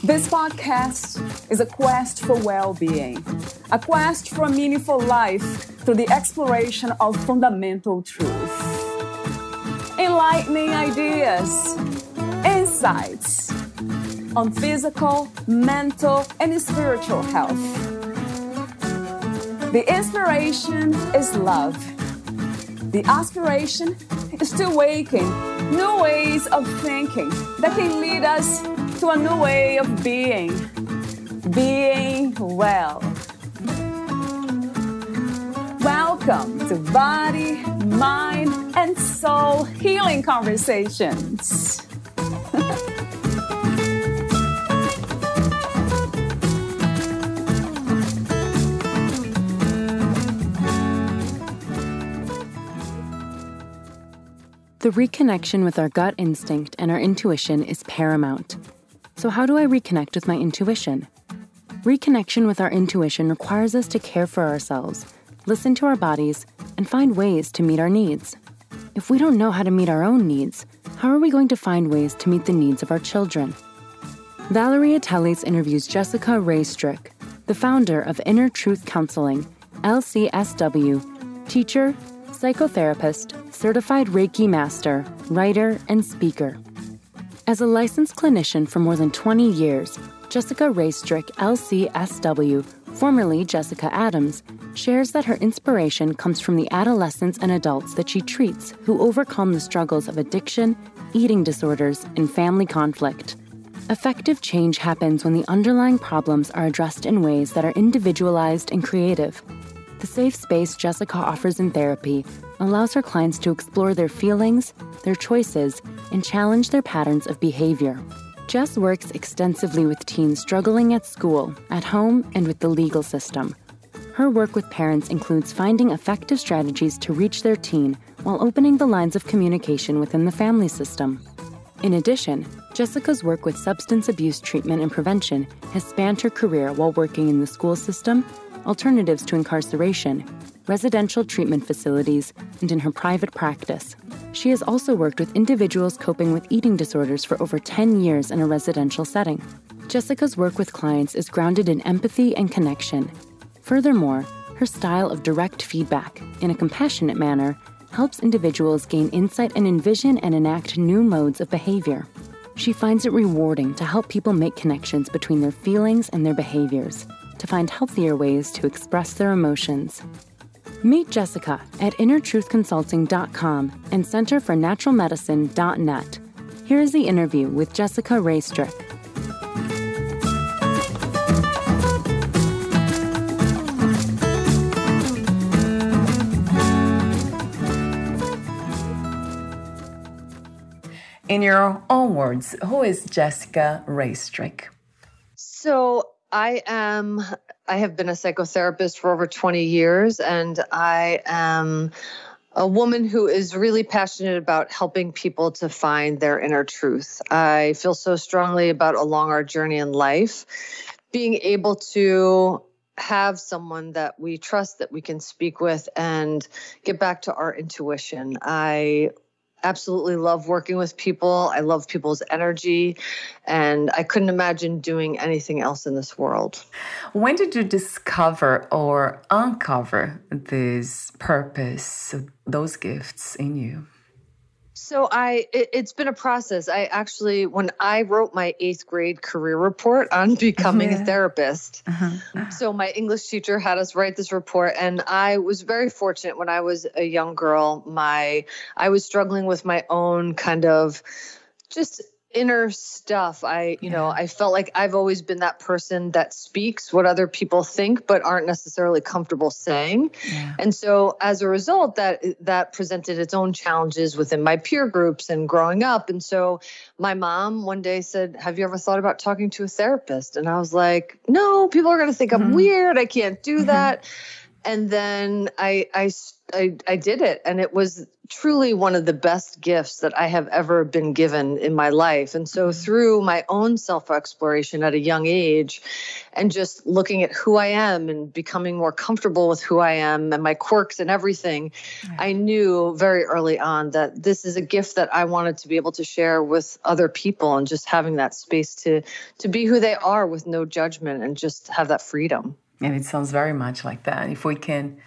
This podcast is a quest for well-being, a quest for a meaningful life through the exploration of fundamental truth. Enlightening ideas, insights on physical, mental, and spiritual health. The inspiration is love. The aspiration is to awaken new ways of thinking that can lead us to a new way of being well. Welcome to Body, Mind, and Soul Healing Conversations. The reconnection with our gut instinct and our intuition is paramount. So how do I reconnect with my intuition? Reconnection with our intuition requires us to care for ourselves, listen to our bodies, and find ways to meet our needs. If we don't know how to meet our own needs, how are we going to find ways to meet the needs of our children? Valerie Atteles interviews Jessica Ray Strick, the founder of Inner Truth Counseling, LCSW, teacher, psychotherapist, certified Reiki master, writer, and speaker. As a licensed clinician for more than 20 years, Jessica Ray Strick, LCSW, formerly Jessica Adams, shares that her inspiration comes from the adolescents and adults that she treats who overcome the struggles of addiction, eating disorders, and family conflict. Effective change happens when the underlying problems are addressed in ways that are individualized and creative. The safe space Jessica offers in therapy allows her clients to explore their feelings, their choices, and challenge their patterns of behavior. Jess works extensively with teens struggling at school, at home, and with the legal system. Her work with parents includes finding effective strategies to reach their teen while opening the lines of communication within the family system. In addition, Jessica's work with substance abuse treatment and prevention has spanned her career while working in the school system, alternatives to incarceration, residential treatment facilities, and in her private practice. She has also worked with individuals coping with eating disorders for over 10 years in a residential setting. Jessica's work with clients is grounded in empathy and connection. Furthermore, her style of direct feedback, in a compassionate manner, helps individuals gain insight and envision and enact new modes of behavior. She finds it rewarding to help people make connections between their feelings and their behaviors, to find healthier ways to express their emotions. Meet Jessica at innertruthconsulting.com and centerfornaturalmedicine.net. Here is the interview with Jessica Ray Strick. In your own words, who is Jessica Ray Strick? So I have been a psychotherapist for over 20 years, and I am a woman who is really passionate about helping people to find their inner truth. I feel so strongly about along our journey in life, being able to have someone that we trust, that we can speak with and get back to our intuition. I absolutely love working with people. I love people's energy, and I couldn't imagine doing anything else in this world. When did you discover or uncover this purpose, those gifts in you? So it's been a process. When I wrote my 8th grade career report on becoming a therapist, so my English teacher had us write this report, and I was very fortunate when I was a young girl. I was struggling with my own kind of just inner stuff. I felt like I've always been that person that speaks what other people think, but aren't necessarily comfortable saying. Yeah. And so as a result, that presented its own challenges within my peer groups and growing up. And so my mom one day said, "Have you ever thought about talking to a therapist?" And I was like, "No, people are going to think I'm weird. I can't do that." And then I did it. And it was truly one of the best gifts that I have ever been given in my life. And so through my own self-exploration at a young age and just looking at who I am and becoming more comfortable with who I am and my quirks and everything, I knew very early on that this is a gift that I wanted to be able to share with other people, and just having that space to be who they are with no judgment and just have that freedom. And it sounds very much like that. If we can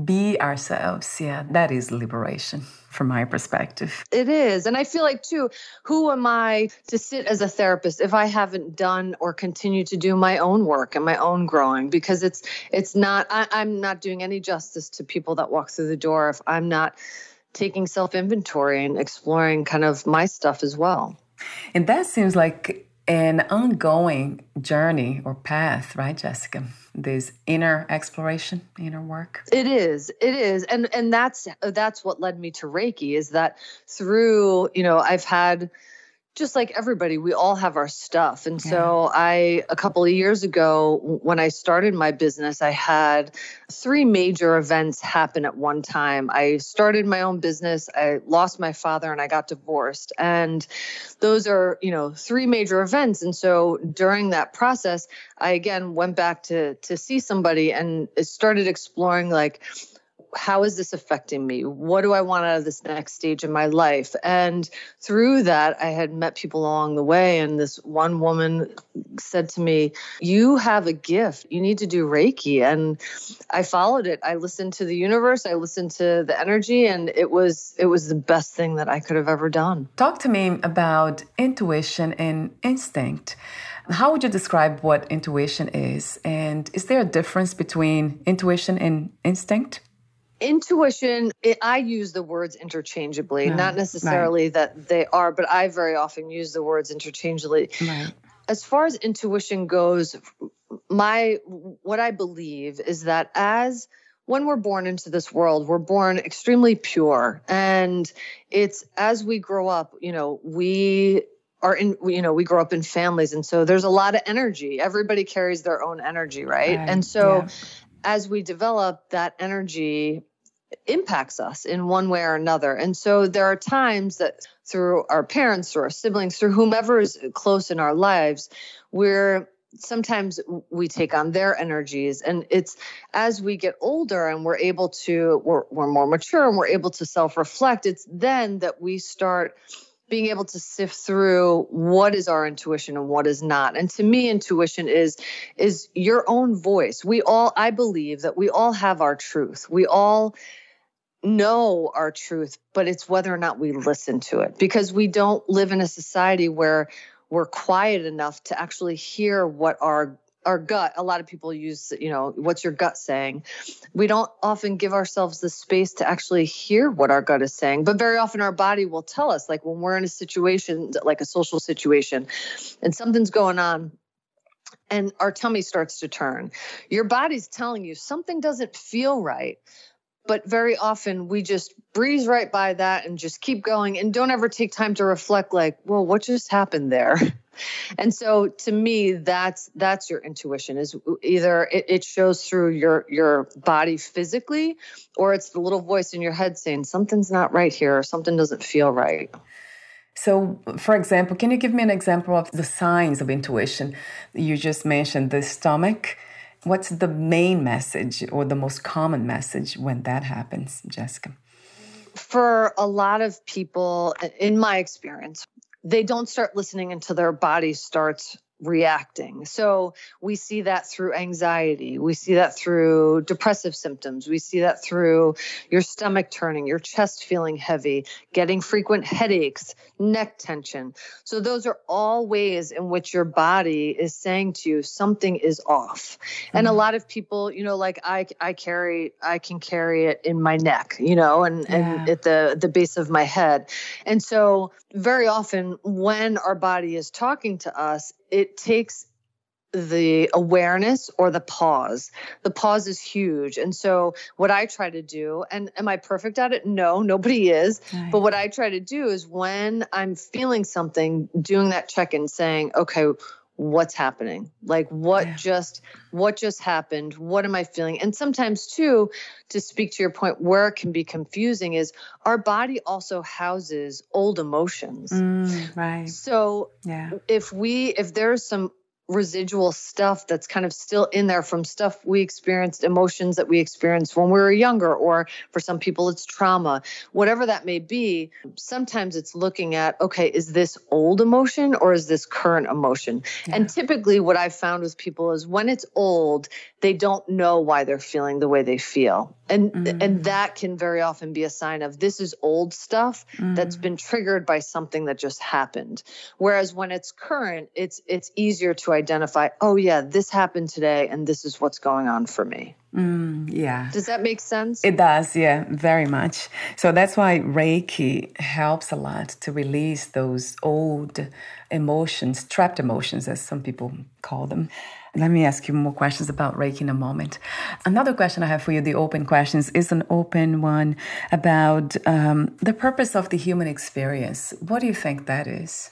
be ourselves, that is liberation from my perspective. It is. And I feel like, too, who am I to sit as a therapist if I haven't done or continue to do my own work and my own growing? Because it's not, I'm not doing any justice to people that walk through the door if I'm not taking self-inventory and exploring kind of my stuff as well. And that seems like an ongoing journey or path, right, Jessica? This inner exploration, inner work. It is. And that's what led me to Reiki, is that through, I've had, just like everybody, we all have our stuff. And so a couple of years ago, when I started my business, I had 3 major events happen at one time. I started my own business, I lost my father, and I got divorced. And those are, 3 major events. And so during that process, I again went back to see somebody and started exploring, like, how is this affecting me? What do I want out of this next stage of my life? And through that, I had met people along the way. And this one woman said to me, you have a gift. You need to do Reiki. And I followed it. I listened to the universe. I listened to the energy. And it was the best thing that I could have ever done. Talk to me about intuition and instinct. How would you describe what intuition is? And is there a difference between intuition and instinct? Intuition, I use the words interchangeably, not necessarily that they are, but I very often use the words interchangeably. Right. As far as intuition goes, what I believe is that when we're born into this world, we're born extremely pure. And it's as we grow up, we grow up in families. And so there's a lot of energy. Everybody carries their own energy, right? And so as we develop, that energy impacts us in one way or another. And so there are times that through our parents, through our siblings, through whomever is close in our lives, sometimes we take on their energies. And it's as we get older and we're more mature and we're able to self-reflect, it's then that we start being able to sift through what is our intuition and what is not. And to me, intuition is your own voice. I believe that we all have our truth. We all know our truth, but it's whether or not we listen to it, because we don't live in a society where we're quiet enough to actually hear what our gut. A lot of people use, what's your gut saying? We don't often give ourselves the space to actually hear what our gut is saying. But very often our body will tell us, like when we're in a situation, like a social situation, and something's going on, and our tummy starts to turn. Your body's telling you something doesn't feel right. But very often we just breeze right by that and just keep going and don't ever take time to reflect, like, well, what just happened there? And so to me, that's your intuition, is either it shows through your body physically, or it's the little voice in your head saying something's not right here or something doesn't feel right. So, for example, can you give me an example of the signs of intuition? You just mentioned the stomach. What's the main message or the most common message when that happens, Jessica? For a lot of people, in my experience, they don't start listening until their body starts reacting. So we see that through anxiety. We see that through depressive symptoms. We see that through your stomach turning, your chest feeling heavy, getting frequent headaches, neck tension. So those are all ways in which your body is saying to you, something is off. And a lot of people, like I can carry it in my neck, and at the base of my head. And so very often when our body is talking to us, it takes the awareness or the pause. The pause is huge. And so what I try to do, and am I perfect at it? No, nobody is. Right. But what I try to do is when I'm feeling something, doing that check-in, saying, okay, what's happening? Like what just happened? What am I feeling? And sometimes too, to speak to your point, where it can be confusing is our body also houses old emotions. Right. So if there's some residual stuff that's kind of still in there from stuff we experienced, emotions that we experienced when we were younger, or for some people it's trauma, whatever that may be, sometimes it's looking at, okay, is this old emotion or is this current emotion? And typically what I've found with people is when it's old, they don't know why they're feeling the way they feel. And that can very often be a sign of this is old stuff that's been triggered by something that just happened. Whereas when it's current, it's easier to identify, oh yeah, this happened today and this is what's going on for me. Does that make sense? It does, yeah, very much. So that's why Reiki helps a lot to release those old emotions, trapped emotions, as some people call them. Let me ask you more questions about Reiki in a moment. Another question I have for you, the open questions, is an open one about the purpose of the human experience. What do you think that is?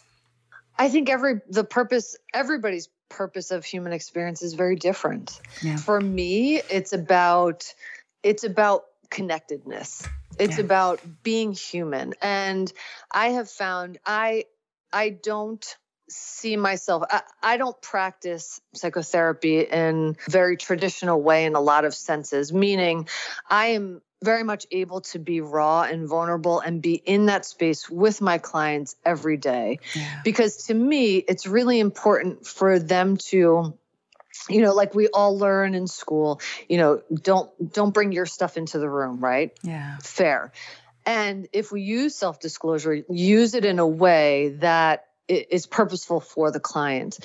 I think everybody's purpose of human experience is very different. Yeah. For me, it's about connectedness. It's about being human. And I have found I don't see myself, I don't practice psychotherapy in a very traditional way in a lot of senses, meaning I am very much able to be raw and vulnerable and be in that space with my clients every day. Yeah. Because to me, it's really important for them to, like we all learn in school, don't bring your stuff into the room, right? Yeah. Fair. And if we use self-disclosure, use it in a way that is purposeful for the client.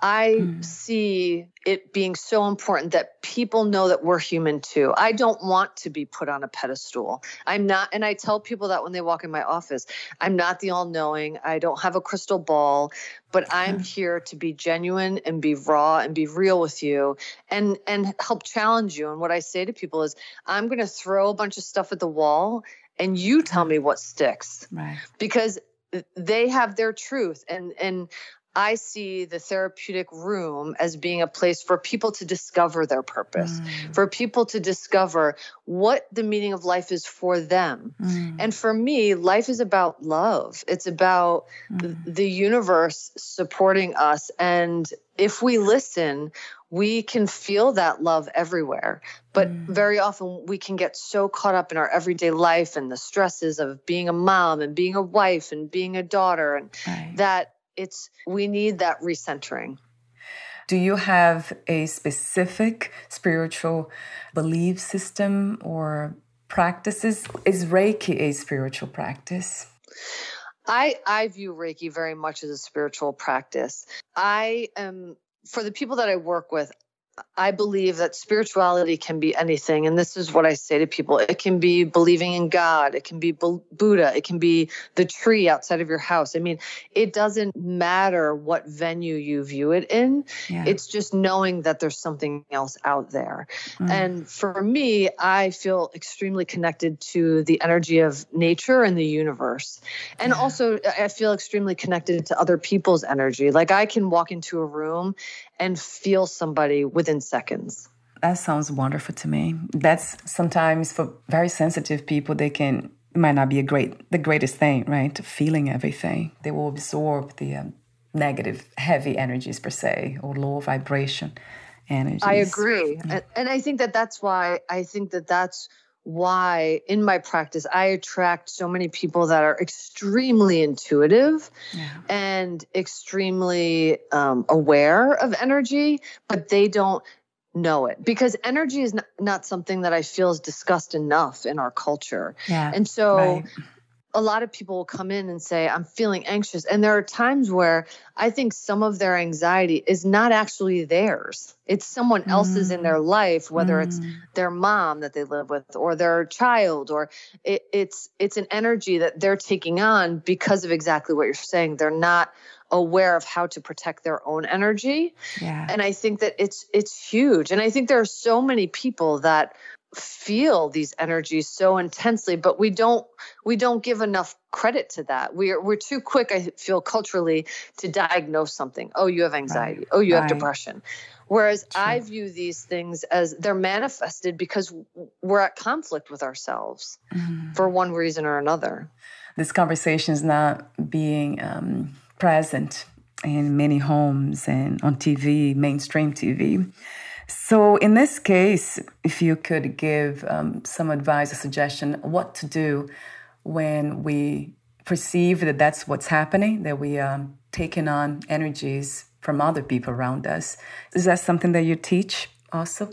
I see it being so important that people know that we're human too. I don't want to be put on a pedestal. I'm not, and I tell people that when they walk in my office, I'm not the all-knowing. I don't have a crystal ball, but I'm here to be genuine and be raw and be real with you and help challenge you. And what I say to people is, I'm going to throw a bunch of stuff at the wall and you tell me what sticks. Right. Because they have their truth. And I see the therapeutic room as being a place for people to discover their purpose, for people to discover what the meaning of life is for them. And for me, life is about love. It's about the universe supporting us. And if we listen, we can feel that love everywhere. But very often we can get so caught up in our everyday life and the stresses of being a mom and being a wife and being a daughter, and that we need that recentering. Do you have a specific spiritual belief system or practices? Is Reiki a spiritual practice? I view Reiki very much as a spiritual practice. For the people that I work with, I believe that spirituality can be anything. And this is what I say to people. It can be believing in God. It can be Buddha. It can be the tree outside of your house. I mean, it doesn't matter what venue you view it in. Yeah. It's just knowing that there's something else out there. And for me, I feel extremely connected to the energy of nature and the universe. And also, I feel extremely connected to other people's energy. Like I can walk into a room and feel somebody within seconds. That sounds wonderful to me. That's sometimes for very sensitive people, it might not be the greatest thing, right? Feeling everything. They will absorb the negative, heavy energies per se, or low vibration energies. I agree. And I think that's why in my practice, I attract so many people that are extremely intuitive and extremely aware of energy, but they don't know it because energy is not something that I feel is discussed enough in our culture. Yeah. And so a lot of people will come in and say, I'm feeling anxious. And there are times where I think some of their anxiety is not actually theirs. It's someone else's in their life, whether it's their mom that they live with or their child, or it's an energy that they're taking on because of exactly what you're saying. They're not aware of how to protect their own energy. Yeah. And I think that it's huge. And I think there are so many people that feel these energies so intensely, but we don't give enough credit to that. We're too quick, I feel, culturally, to diagnose something. Oh, you have anxiety. Right. Oh, you have depression. Whereas I view these things as they're manifested because we're at conflict with ourselves for one reason or another. This conversation is not being present in many homes and on TV, mainstream TV. So in this case, if you could give some advice or suggestion, what to do when we perceive that that's what's happening, that we are taking on energies from other people around us. Is that something that you teach also?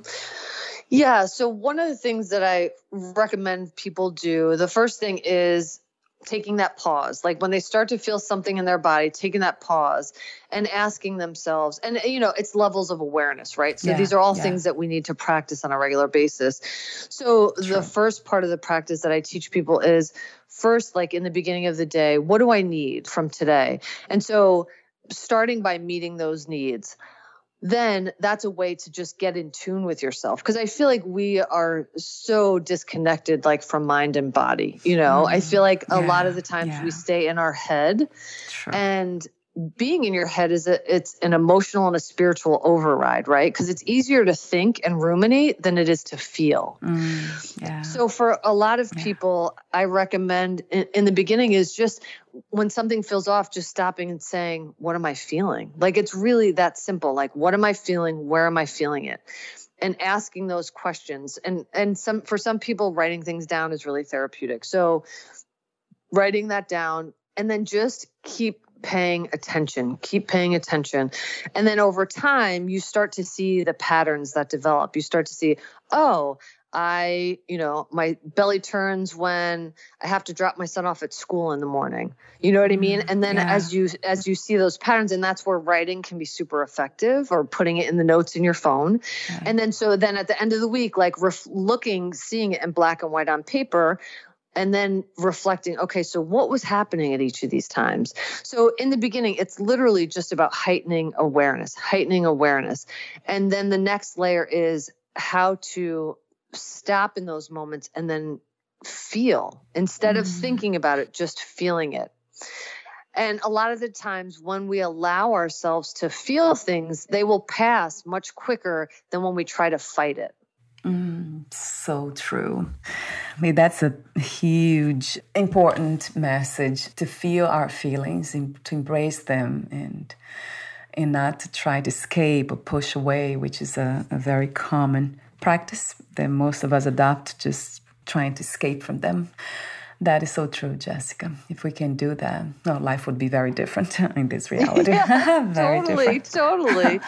Yeah. So one of the things that I recommend people do, the first thing is taking that pause. Like when they start to feel something in their body, taking that pause and asking themselves, and it's levels of awareness, right? So these are all things that we need to practice on a regular basis. So the first part of the practice that I teach people is first, like in the beginning of the day, what do I need from today? And so starting by meeting those needs, then that's a way to just get in tune with yourself. Because I feel like we are so disconnected, like from mind and body. I feel like a lot of the times we stay in our head, and being in your head it's an emotional and a spiritual override, right? Because it's easier to think and ruminate than it is to feel. So for a lot of people, I recommend in the beginning is just when something feels off, just stopping and saying, what am I feeling? Like, it's really that simple. Like, what am I feeling? Where am I feeling it? And asking those questions. And for some people, writing things down is really therapeutic. So writing that down and then just keep paying attention. And then over time, you start to see the patterns that develop. You start to see, my belly turns when I have to drop my son off at school in the morning. You know what I mean? And then as you see those patterns, and that's where writing can be super effective, or putting it in the notes in your phone. And then at the end of the week, like seeing it in black and white on paper, and then reflecting, okay, so what was happening at each of these times? So in the beginning, it's literally just about heightening awareness. And then the next layer is how to stop in those moments and then feel, instead of thinking about it, just feeling it. And a lot of the times when we allow ourselves to feel things, they will pass much quicker than when we try to fight it. So true. I mean, that's a huge, important message, to feel our feelings and to embrace them, and not to try to escape or push away, which is a very common practice that most of us adopt, just trying to escape from them. That is so true, Jessica. If we can do that, life would be very different in this reality. Totally.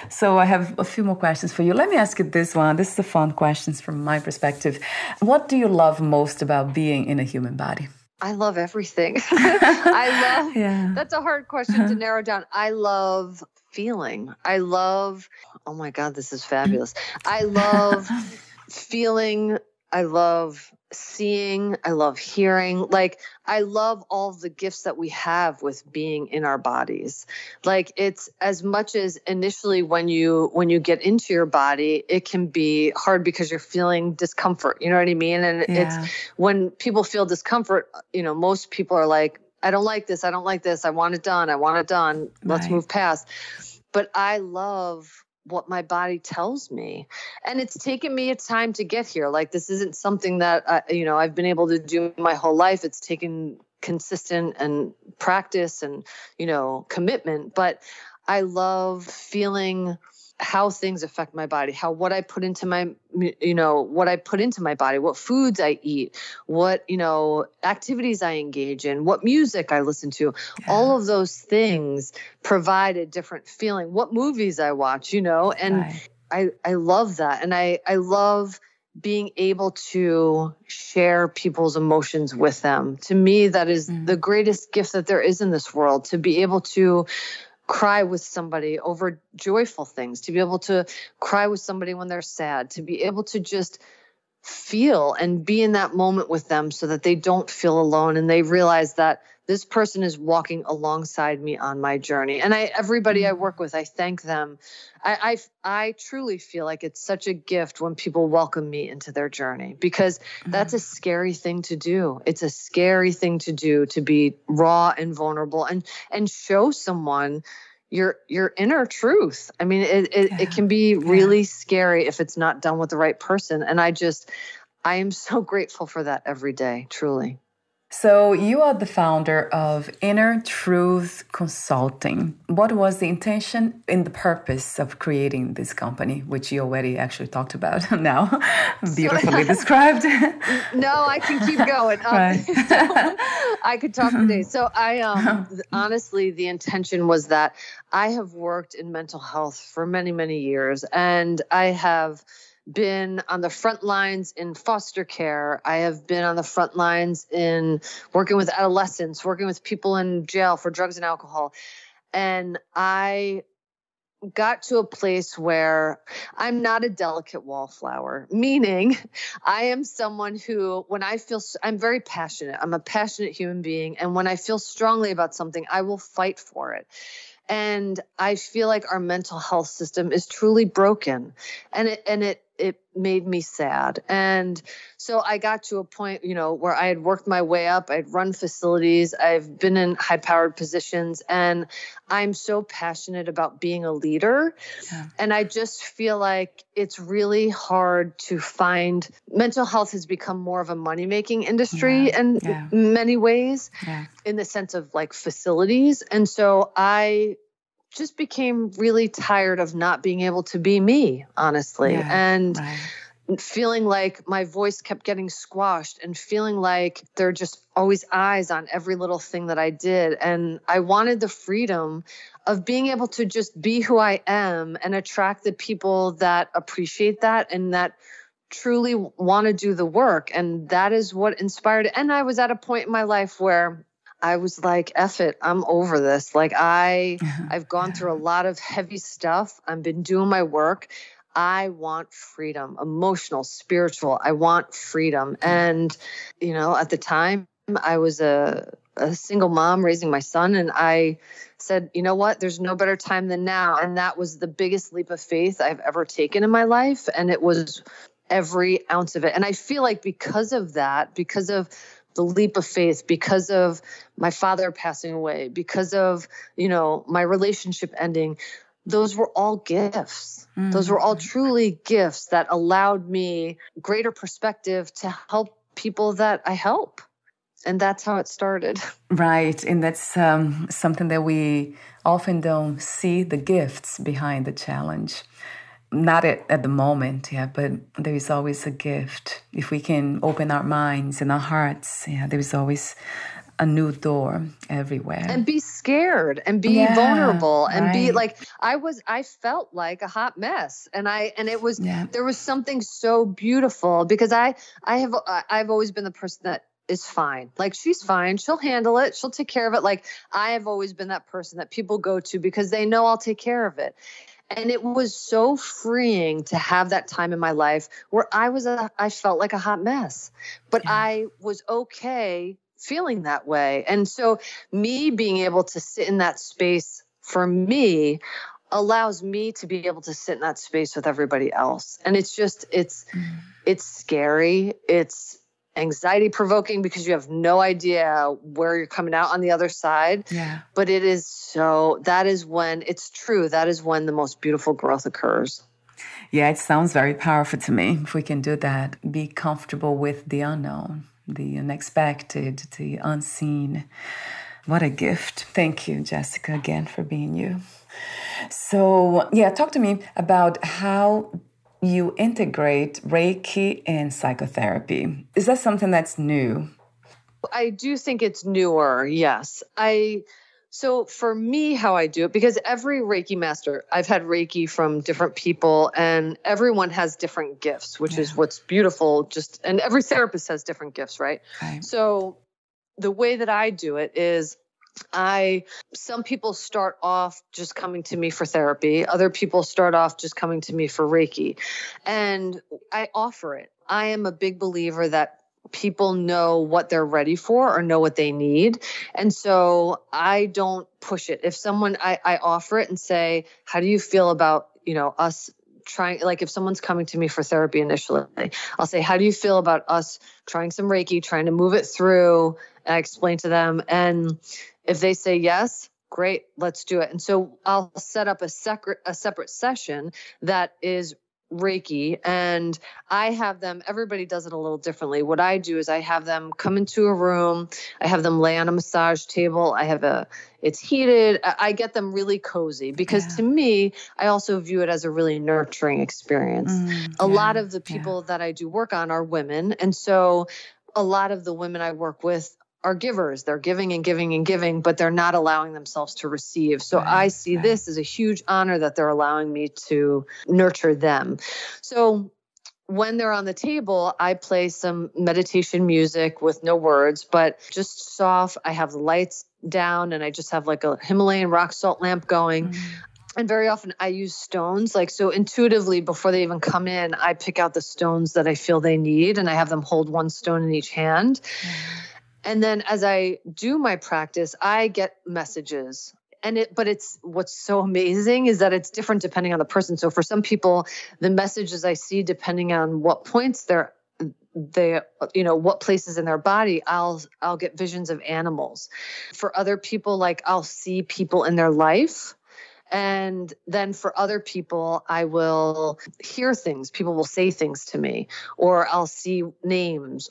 So I have a few more questions for you. Let me ask you this one. This is a fun question from my perspective. What do you love most about being in a human body? I love everything. That's a hard question to narrow down. I love feeling. Oh my God, this is fabulous. I love feeling. I love seeing, I love hearing. Like, I love all the gifts that we have with being in our bodies. Like, it's as much as initially when you get into your body, it can be hard because you're feeling discomfort. You know what I mean? And it's when people feel discomfort, most people are like, I don't like this. I want it done. Let's move past. But I love what my body tells me. And it's taken me a time to get here. Like, this isn't something that, I've been able to do my whole life. It's taken consistent and practice and, commitment. But I love feeling how things affect my body, what I put into my body, what foods I eat, what, activities I engage in, what music I listen to. All of those things provide a different feeling, what movies I watch, and I love that. And I love being able to share people's emotions with them. To me, that is the greatest gift that there is in this world, to be able to cry with somebody over joyful things, to be able to cry with somebody when they're sad, to be able to just feel and be in that moment with them so that they don't feel alone and they realize that this person is walking alongside me on my journey. And everybody I work with, I thank them. I truly feel like it's such a gift when people welcome me into their journey, because that's a scary thing to do. It's a scary thing to do, to be raw and vulnerable and show someone your inner truth. I mean, it can be really scary if it's not done with the right person. And I am so grateful for that every day, truly. So you are the founder of Inner Truth Consulting. What was the intention and the purpose of creating this company, which you already actually talked about now, beautifully described? No, I can keep going. Right. So I could talk for days. So honestly, the intention was that I have worked in mental health for many, many years, and I have been on the front lines in foster care. I have been on the front lines in working with adolescents, working with people in jail for drugs and alcohol. And I got to a place where I'm not a delicate wallflower, meaning I am someone who, when I feel, I'm very passionate. I'm a passionate human being. And when I feel strongly about something, I will fight for it. And I feel like our mental health system is truly broken, and it made me sad. And so I got to a point, where I had worked my way up. I'd run facilities. I've been in high-powered positions, and I'm so passionate about being a leader. Yeah. And I just feel like it's really hard to find. Mental health has become more of a money-making industry in many ways, in the sense of like facilities. And so I just became really tired of not being able to be me, honestly. And feeling like my voice kept getting squashed and feeling like there are just always eyes on every little thing that I did. And I wanted the freedom of being able to just be who I am and attract the people that appreciate that and that truly want to do the work. And that is what inspired it. And I was at a point in my life where I was like, F it, I'm over this. Like I've gone through a lot of heavy stuff. I've been doing my work. I want freedom, emotional, spiritual. I want freedom. And, at the time I was a single mom raising my son. And I said, you know what, there's no better time than now. And that was the biggest leap of faith I've ever taken in my life. And it was every ounce of it. And I feel like because of that, because of the leap of faith, because of my father passing away, because of, my relationship ending, those were all gifts. Mm-hmm. Those were all truly gifts that allowed me greater perspective to help people that I help. And that's how it started. Right. And that's something that we often don't see, the gifts behind the challenge. Not at the moment, but there is always a gift. If we can open our minds and our hearts, there is always a new door everywhere. And be scared and be vulnerable and be like, I felt like a hot mess. And it was, there was something so beautiful because I've always been the person that is fine. Like, she's fine. She'll handle it. She'll take care of it. Like, I have always been that person that people go to because they know I'll take care of it. And it was so freeing to have that time in my life where I felt like a hot mess, but I was okay feeling that way. And so me being able to sit in that space for me allows me to be able to sit in that space with everybody else. And it's scary. It's anxiety provoking because you have no idea where you're coming out on the other side. Yeah. But that is when it's true. That is when the most beautiful growth occurs. Yeah, it sounds very powerful to me. If we can do that, be comfortable with the unknown, the unexpected, the unseen. What a gift. Thank you, Jessica, again for being you. So, talk to me about how you integrate Reiki and psychotherapy. Is that something that's new? I do think it's newer, yes. So for me, how I do it, because every Reiki master, I've had Reiki from different people and everyone has different gifts, which is what's beautiful. And every therapist has different gifts, right? So the way that I do it is Some people start off just coming to me for therapy. Other people start off just coming to me for Reiki. And I offer it. I am a big believer that people know what they're ready for or know what they need. And so I don't push it. If someone, I offer it and say, how do you feel about, us trying, like if someone's coming to me for therapy initially, I'll say, how do you feel about us trying some Reiki, trying to move it through? And I explain to them. And if they say yes, great, let's do it. And so I'll set up a separate session that is Reiki, and I have them, everybody does it a little differently. What I do is I have them come into a room, I have them lay on a massage table, it's heated, I get them really cozy because to me, I also view it as a really nurturing experience. A lot of the people that I do work on are women, and so a lot of the women I work with are givers. They're giving and giving and giving, but they're not allowing themselves to receive. So I see this as a huge honor that they're allowing me to nurture them. So when they're on the table, I play some meditation music with no words, but just soft. I have the lights down and I just have like a Himalayan rock salt lamp going. And very often I use stones, so intuitively before they even come in, I pick out the stones that I feel they need and I have them hold one stone in each hand. And then as I do my practice, I get messages. But it's what's so amazing is that it's different depending on the person. So for some people, the messages I see, depending on what points what places in their body, I'll get visions of animals. For other people, I'll see people in their life. And then for other people, I will hear things. People will say things to me, or I'll see names.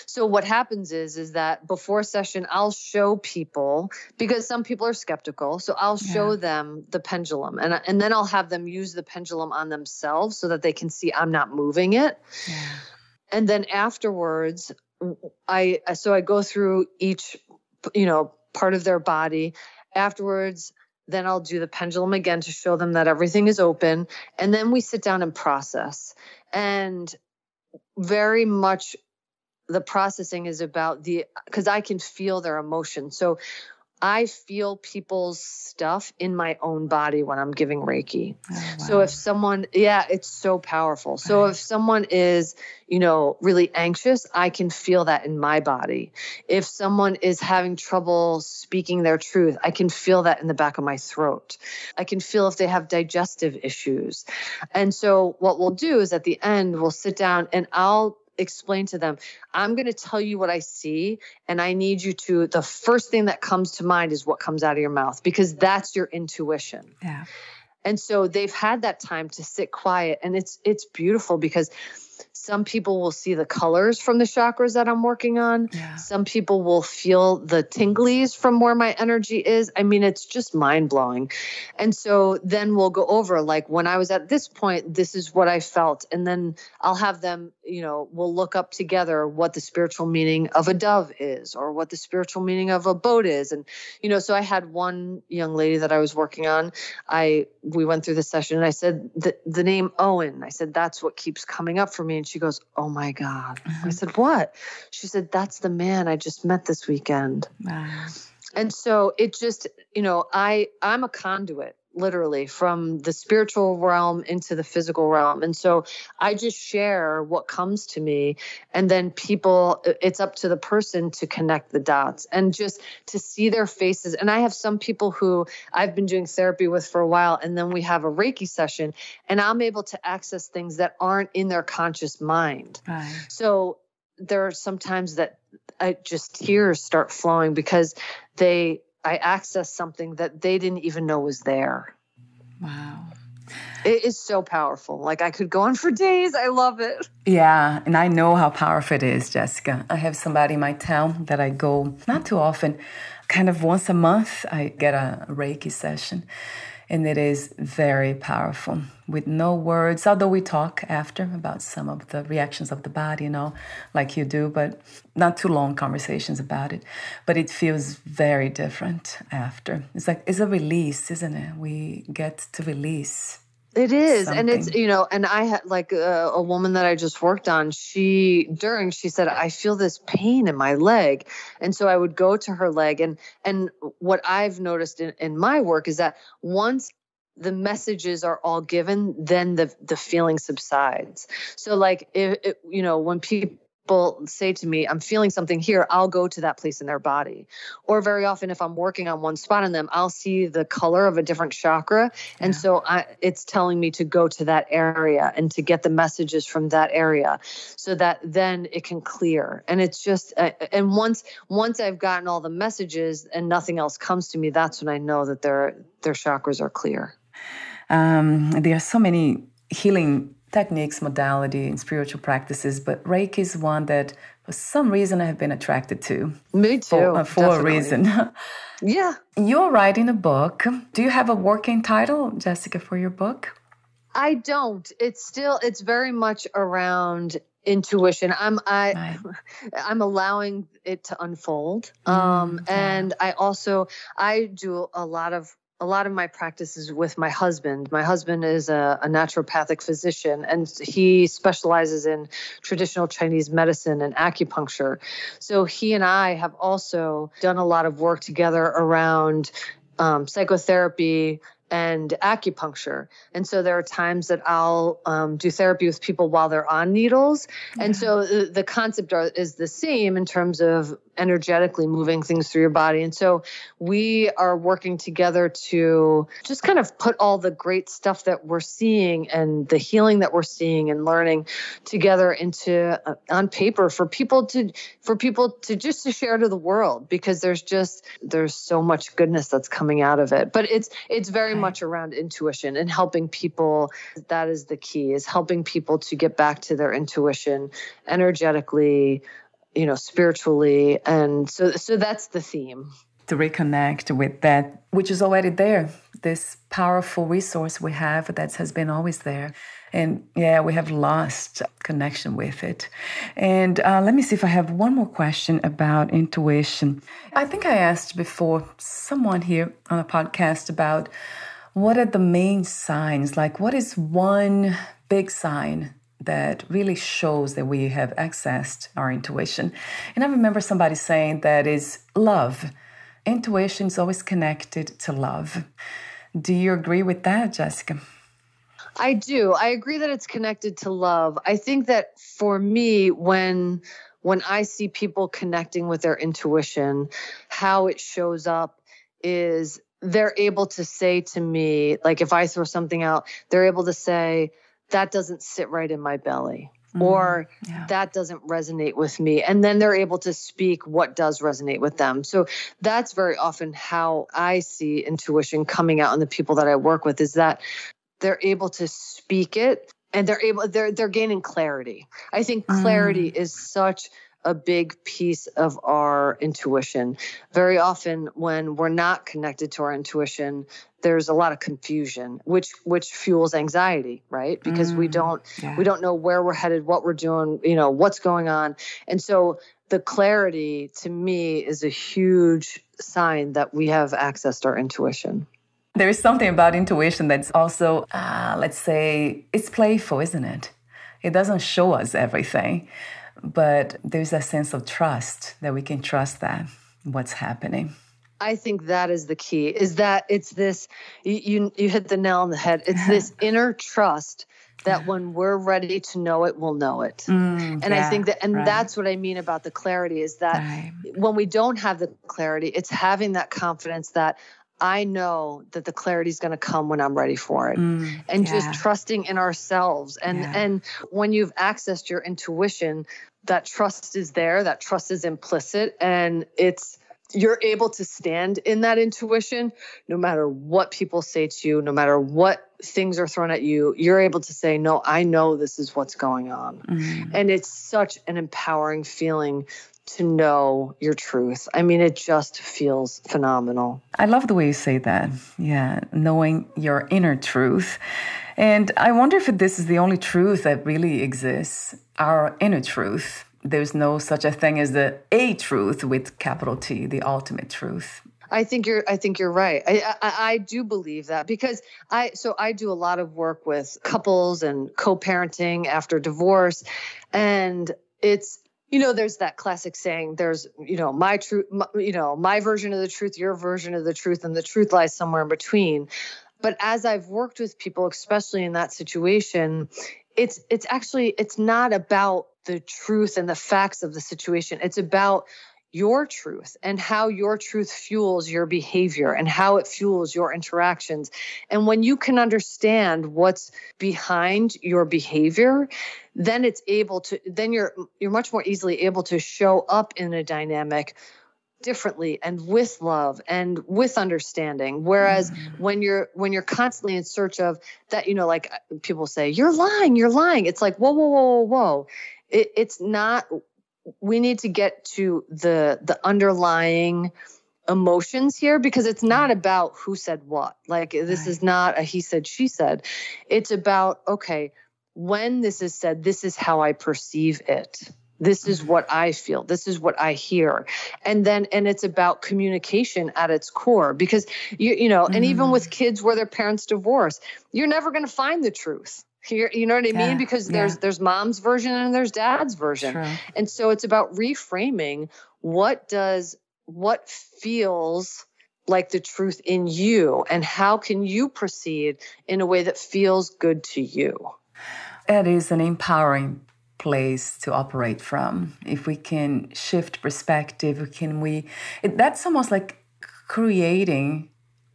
So what happens is that before session, I'll show people, because some people are skeptical. So I'll show them the pendulum, and then I'll have them use the pendulum on themselves so that they can see I'm not moving it. And then afterwards, I go through each, part of their body. Afterwards, then I'll do the pendulum again to show them that everything is open. And then we sit down and process. And very much the processing is about because I can feel their emotion. So I feel people's stuff in my own body when I'm giving Reiki. Oh, wow. So if someone, it's so powerful. Right. So if someone is, really anxious, I can feel that in my body. If someone is having trouble speaking their truth, I can feel that in the back of my throat. I can feel if they have digestive issues. And so what we'll do is at the end, we'll sit down and I'll explain to them, I'm going to tell you what I see, and I need you to, the first thing that comes to mind is what comes out of your mouth, because that's your intuition. Yeah. And so they've had that time to sit quiet, and it's beautiful because some people will see the colors from the chakras that I'm working on. Yeah. Some people will feel the tinglies from where my energy is. I mean, it's just mind blowing. And so then we'll go over, when I was at this point, this is what I felt. And then I'll have them, we'll look up together what the spiritual meaning of a dove is, or what the spiritual meaning of a boat is. And, so I had one young lady that I was working on. We went through the session and I said, the name Owen, I said, that's what keeps coming up for me. And she goes, oh my God. I said, what? She said, that's the man I just met this weekend. Wow. And so it just, I'm a conduit, literally, from the spiritual realm into the physical realm. And so I just share what comes to me, and then it's up to the person to connect the dots and just to see their faces. And I have some people who I've been doing therapy with for a while, and then we have a Reiki session, and I'm able to access things that aren't in their conscious mind. Right. So there are some times that tears start flowing because I access something that they didn't even know was there. Wow. It is so powerful. I could go on for days. I love it. Yeah, and I know how powerful it is, Jessica. I have somebody in my town that I go not too often, kind of once a month, I get a Reiki session. And it is very powerful with no words, although we talk after about some of the reactions of the body, like you do, but not too long conversations about it. But it feels very different after. It's a release, isn't it? We get to release It is. something. And it's, and I had like a woman that I just worked on, she said, I feel this pain in my leg. And so I would go to her leg, and what I've noticed in my work is that once the messages are all given, then the feeling subsides. So like, when people say to me, I'm feeling something here, I'll go to that place in their body. Or very often, if I'm working on one spot in them, I'll see the color of a different chakra. And so it's telling me to go to that area and to get the messages from that area so that then it can clear. And it's just, and once I've gotten all the messages and nothing else comes to me, that's when I know that their chakras are clear. There are so many healing techniques, modality, and spiritual practices, but Reiki is one that for some reason I have been attracted to. Me too. For a reason. Yeah. You're writing a book. Do you have a working title, Jessica, for your book? I don't. It's very much around intuition. I'm allowing it to unfold. And I do a lot of my practices with my husband. My husband is a naturopathic physician, and he specializes in traditional Chinese medicine and acupuncture. So he and I have also done a lot of work together around psychotherapy and acupuncture. And so there are times that I'll do therapy with people while they're on needles. And so the concept is the same in terms of energetically moving things through your body. And so we are working together to just kind of put all the great stuff that we're seeing and the healing that we're seeing and learning together into on paper for people to just to share to the world, because there's so much goodness that's coming out of it. But it's very much around intuition and helping people. That is the key, is helping people to get back to their intuition energetically, spiritually. And so that's the theme. To reconnect with that, which is already there, this powerful resource we have that has been always there. And we have lost connection with it. And let me see if I have one more question about intuition. I think I asked before someone here on a podcast about what are the main signs, like what is one big sign that really shows that we have accessed our intuition. And I remember somebody saying that is love. Intuition is always connected to love. Do you agree with that, Jessica? I do. I agree that it's connected to love. I think that for me, when I see people connecting with their intuition, how it shows up is they're able to say to me, like if I throw something out, they're able to say, that doesn't sit right in my belly, or that doesn't resonate with me. And then they're able to speak what does resonate with them. So that's very often how I see intuition coming out in the people that I work with, is that they're able to speak it and they're gaining clarity. I think clarity is such a big piece of our intuition. Very often when we're not connected to our intuition, there's a lot of confusion, which fuels anxiety, right? Because we don't know where we're headed, what we're doing, what's going on. And so the clarity to me is a huge sign that we have accessed our intuition. There is something about intuition that's also, let's say, it's playful, isn't it? It doesn't show us everything, but there's a sense of trust that we can trust that what's happening. I think that is the key, is that it's this, you hit the nail on the head. It's this inner trust that when we're ready to know it, we'll know it. I think that, that's what I mean about the clarity, is that when we don't have the clarity, it's having that confidence that I know that the clarity is going to come when I'm ready for it. And just trusting in ourselves. And when you've accessed your intuition, that trust is there, that trust is implicit, and you're able to stand in that intuition no matter what people say to you, no matter what things are thrown at you. You're able to say, no, I know this is what's going on. And it's such an empowering feeling to know your truth. I mean, it just feels phenomenal. I love the way you say that. Yeah, knowing your inner truth. And I wonder if this is the only truth that really exists, our inner truth. There's no such a thing as a truth with capital T, the ultimate truth. I think you're right. I do believe that because I do a lot of work with couples and co-parenting after divorce, and it's, there's that classic saying, there's, my truth, my version of the truth, your version of the truth, and the truth lies somewhere in between. But as I've worked with people, especially in that situation, it's not about the truth and the facts of the situation. It's about your truth and how your truth fuels your behavior and how it fuels your interactions. And when you can understand what's behind your behavior, then you're much more easily able to show up in a dynamic differently and with love and with understanding. Whereas when you're constantly in search of that, like people say, you're lying. It's like, whoa. It's not. We need to get to the underlying emotions here, because it's not about who said what. Like, this is not a he said, she said. It's about, okay, when this is said, this is how I perceive it. This is what I feel. This is what I hear. And it's about communication at its core, because and even with kids where their parents divorce, you're never going to find the truth. You know what I mean? Because there's mom's version and there's dad's version. True. And so it's about reframing what feels like the truth in you, and how can you proceed in a way that feels good to you. It is an empowering place to operate from. If we can shift perspective, that's almost like creating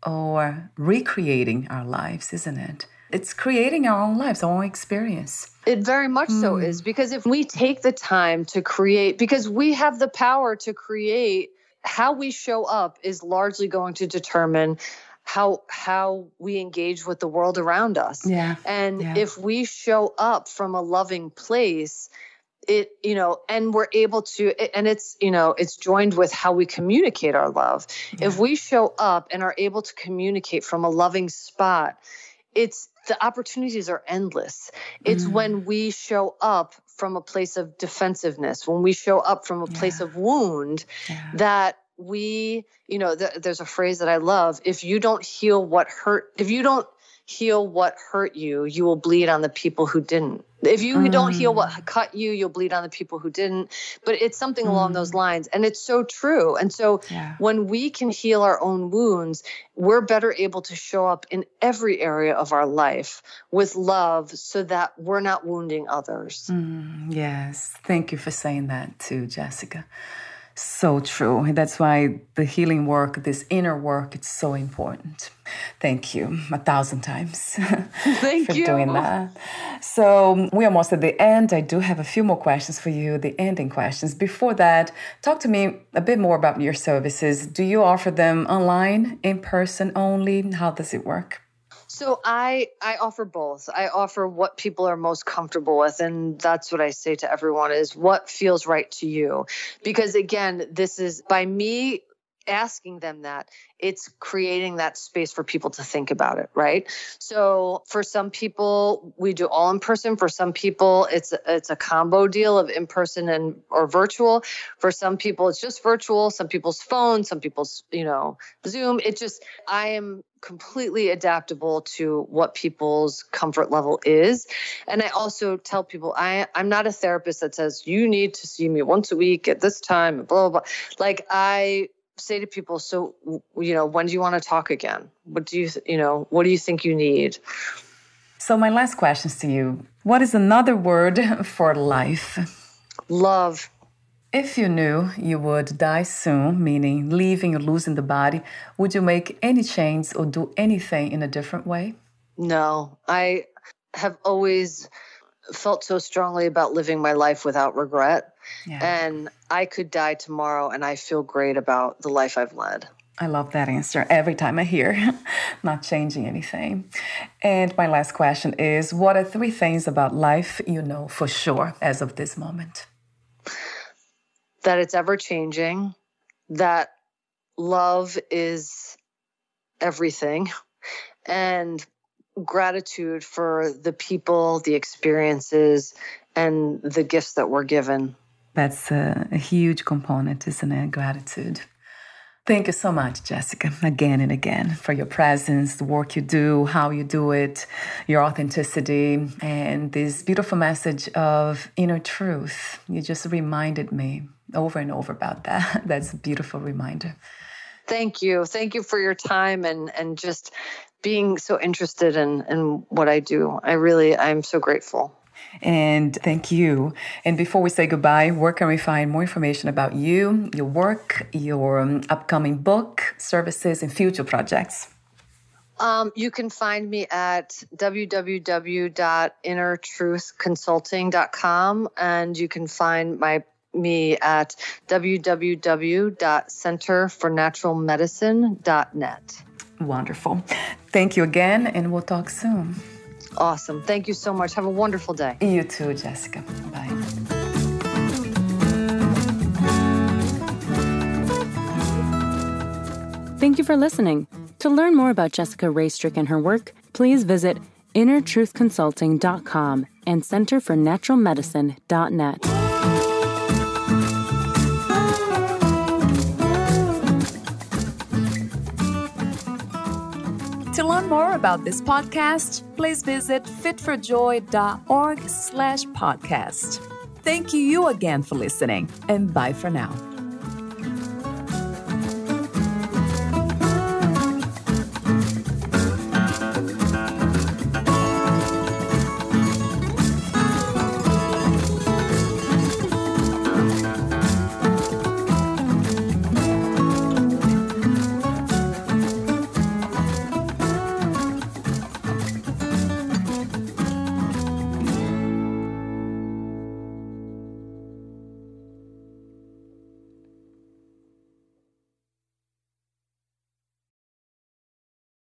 or recreating our lives, isn't it? It's creating our own lives, our own experience. It very much so is, because if we take the time to create, because we have the power to create, how we show up is largely going to determine how we engage with the world around us. If we show up from a loving place, and we're able to, and it's joined with how we communicate our love. If we show up and are able to communicate from a loving spot, the opportunities are endless. It's when we show up from a place of defensiveness, when we show up from a place of wound, that there's a phrase that I love. If you don't heal what hurt you, you will bleed on the people who didn't. If you don't heal what cut you, you'll bleed on the people who didn't. But it's something along those lines. And it's so true. And so when we can heal our own wounds, we're better able to show up in every area of our life with love, so that we're not wounding others. Yes. Thank you for saying that too, Jessica. So true. That's why the healing work, this inner work, it's so important. Thank you 1,000 times Thank you for doing that. So we're almost at the end. I do have a few more questions for you, the ending questions. Before that, talk to me a bit more about your services. Do you offer them online, in person only? How does it work? So I offer both. I offer what people are most comfortable with. And that's what I say to everyone, is what feels right to you. Because again, this is by me asking them that, it's creating that space for people to think about it, right? So for some people, we do all in person. For some people, it's a combo deal of in person or virtual. For some people, it's just virtual. Some people's phone, some people's, Zoom. I am completely adaptable to what people's comfort level is. And I also tell people, I'm not a therapist that says, you need to see me once a week at this time, blah, blah, blah. Like, I say to people, so, when do you want to talk again? What do you think you need? So my last questions to you. What is another word for life? Love. If you knew you would die soon, meaning leaving or losing the body, would you make any change or do anything in a different way? No, I have always felt so strongly about living my life without regret. And I could die tomorrow and I feel great about the life I've led. I love that answer every time I hear, not changing anything. And my last question is, what are 3 things about life you know for sure as of this moment? That it's ever changing, that love is everything, and gratitude for the people, the experiences, and the gifts that we're given. That's a huge component, isn't it? Gratitude. Thank you so much, Jessica, again and again, for your presence, the work you do, how you do it, your authenticity, and this beautiful message of inner truth. You just reminded me over and over about that. That's a beautiful reminder. Thank you. Thank you for your time and just being so interested in what I do. I'm so grateful. And thank you. And before we say goodbye, where can we find more information about you, your work, your upcoming book, services, and future projects? You can find me at www.innertruthconsulting.com, and you can find me at www.centerfornaturalmedicine.net. Wonderful. Thank you again, and we'll talk soon. Awesome. Thank you so much. Have a wonderful day. You too, Jessica. Bye. Thank you for listening. To learn more about Jessica Raystrick and her work, please visit innertruthconsulting.com and centerfornaturalmedicine.net. To learn more about this podcast, please visit fitforjoy.org/podcast. Thank you again for listening, and bye for now.